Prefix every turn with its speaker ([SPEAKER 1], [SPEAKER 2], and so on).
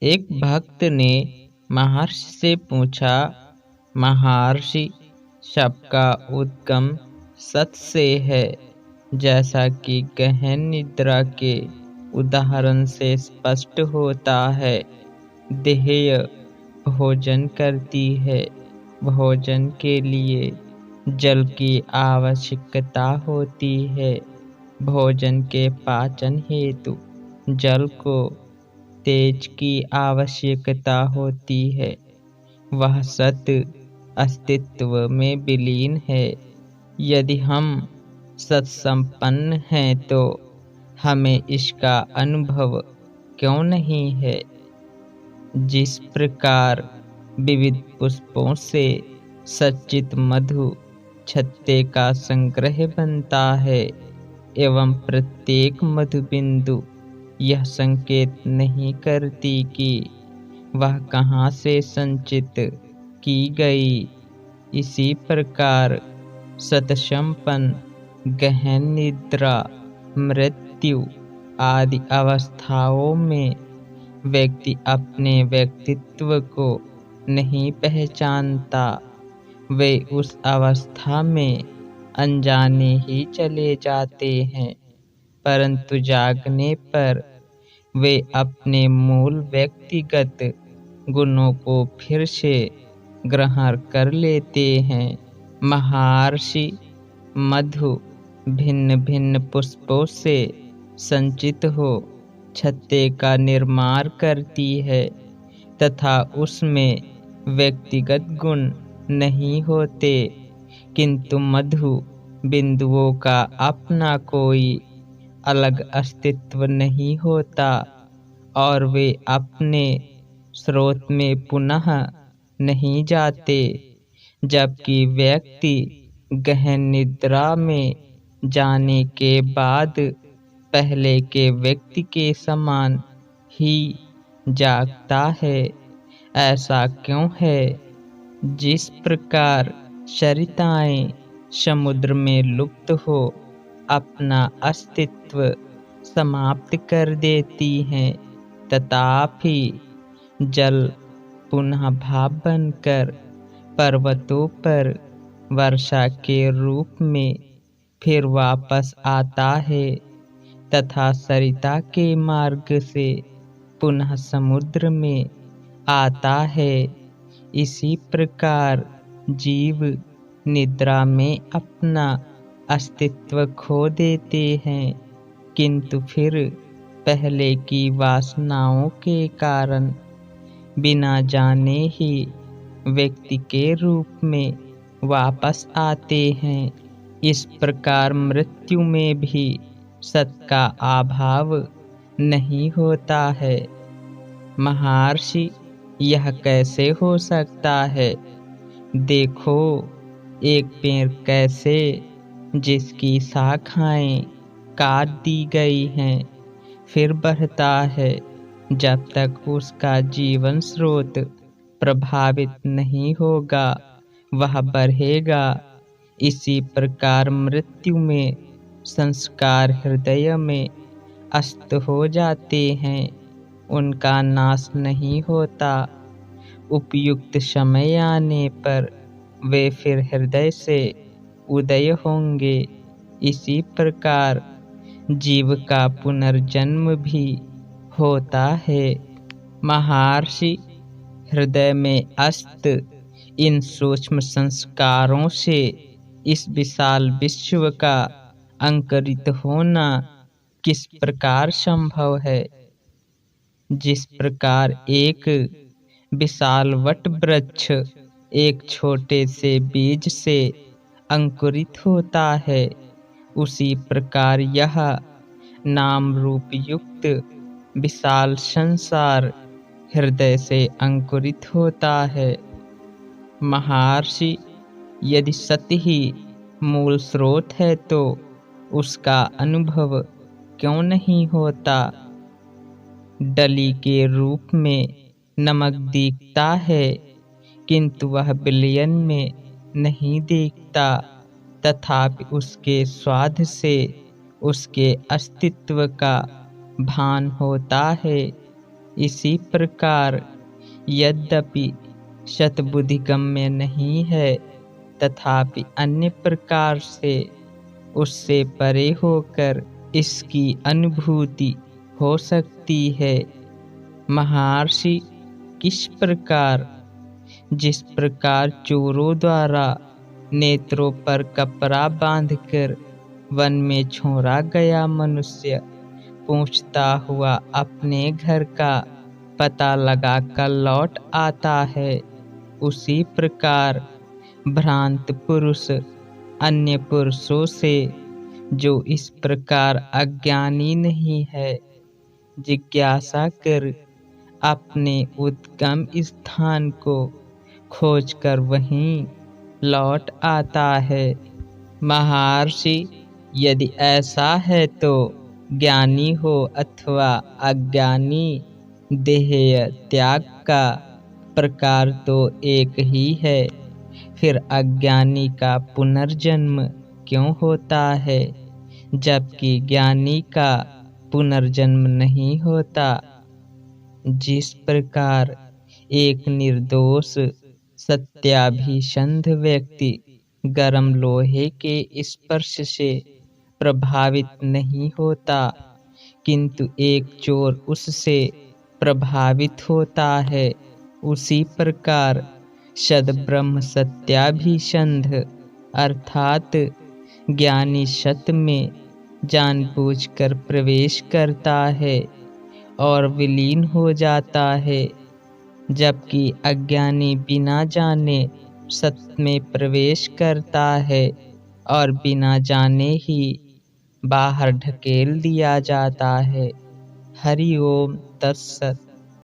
[SPEAKER 1] एक भक्त ने महर्षि से पूछा, महर्षि, सबका उद्गम सत से है, जैसा कि गहन निद्रा के उदाहरण से स्पष्ट होता है। देह भोजन करती है। भोजन के लिए जल की आवश्यकता होती है। भोजन के पाचन हेतु जल को तेज की आवश्यकता होती है। वह सत अस्तित्व में विलीन है। यदि हम सत्संपन्न हैं तो हमें इसका अनुभव क्यों नहीं है? जिस प्रकार विविध पुष्पों से सच्चित मधु छत्ते का संग्रह बनता है एवं प्रत्येक मधु बिंदु यह संकेत नहीं करती कि वह कहाँ से संचित की गई, इसी प्रकार सतसंपन्न गहन निद्रा, मृत्यु आदि अवस्थाओं में व्यक्ति अपने व्यक्तित्व को नहीं पहचानता। वे उस अवस्था में अनजाने ही चले जाते हैं, परंतु जागने पर वे अपने मूल व्यक्तिगत गुणों को फिर से ग्रहण कर लेते हैं। महर्षि, मधु भिन्न भिन्न पुष्पों से संचित हो छत्ते का निर्माण करती है तथा उसमें व्यक्तिगत गुण नहीं होते, किंतु मधु बिंदुओं का अपना कोई अलग अस्तित्व नहीं होता और वे अपने स्रोत में पुनः नहीं जाते। जबकि व्यक्ति गहन निद्रा में जाने के बाद पहले के व्यक्ति के समान ही जागता है। ऐसा क्यों है? जिस प्रकार सरिताएं समुद्र में लुप्त हो अपना अस्तित्व समाप्त कर देती हैं, तथापि जल पुनः भाप बनकर पर्वतों पर वर्षा के रूप में फिर वापस आता है तथा सरिता के मार्ग से पुनः समुद्र में आता है। इसी प्रकार जीव निद्रा में अपना अस्तित्व खो देते हैं, किंतु फिर पहले की वासनाओं के कारण बिना जाने ही व्यक्ति के रूप में वापस आते हैं। इस प्रकार मृत्यु में भी सत का अभाव नहीं होता है। महर्षि, यह कैसे हो सकता है? देखो, एक पेड़ कैसे जिसकी शाखाएं काट दी गई हैं फिर बढ़ता है जब तक उसका जीवन स्रोत प्रभावित नहीं होगा, वह बढ़ेगा। इसी प्रकार मृत्यु में संस्कार हृदय में अस्त हो जाते हैं, उनका नाश नहीं होता। उपयुक्त समय आने पर वे फिर हृदय से उदय होंगे। इसी प्रकार जीव का पुनर्जन्म भी होता है। महर्षि, हृदय में अस्त इन सूक्ष्म संस्कारों से इस विशाल विश्व का अंकुरित होना किस प्रकार संभव है? जिस प्रकार एक विशाल वट वृक्ष एक छोटे से बीज से अंकुरित होता है, उसी प्रकार यह नाम रूप युक्त विशाल संसार हृदय से अंकुरित होता है। महर्षि, यदि सत्य ही मूल स्रोत है तो उसका अनुभव क्यों नहीं होता? डली के रूप में नमक दिखता है, किंतु वह विलयन में नहीं दिखता, तथापि उसके स्वाद से उसके अस्तित्व का भान होता है। इसी प्रकार यद्यपि शतबुद्धिगम्य नहीं है, तथापि अन्य प्रकार से उससे परे होकर इसकी अनुभूति हो सकती है। महर्षि, किस प्रकार जिस प्रकार चोरों द्वारा नेत्रों पर कपड़ा बांधकर वन में छोड़ा गया मनुष्य पूछता हुआ अपने घर का पता लगाकर लौट आता है, उसी प्रकार भ्रांत पुरुष अन्य पुरुषों से, जो इस प्रकार अज्ञानी नहीं है, जिज्ञासा कर अपने उद्गम स्थान को खोजकर वहीं लौट आता है। महर्षि, यदि ऐसा है तो ज्ञानी हो अथवा अज्ञानी, देह त्याग का प्रकार तो एक ही है। फिर अज्ञानी का पुनर्जन्म क्यों होता है, जबकि ज्ञानी का पुनर्जन्म नहीं होता? जिस प्रकार एक निर्दोष सत्याभिसंध व्यक्ति गर्म लोहे के स्पर्श से प्रभावित नहीं होता, किंतु एक चोर उससे प्रभावित होता है, उसी प्रकार सद्ब्रह्म सत्याभिसंध अर्थात ज्ञानी सत्य में जानबूझकर प्रवेश करता है और विलीन हो जाता है, जबकि अज्ञानी बिना जाने सत्य में प्रवेश करता है और बिना जाने ही बाहर ढकेल दिया जाता है। हरि ओम तत्सत।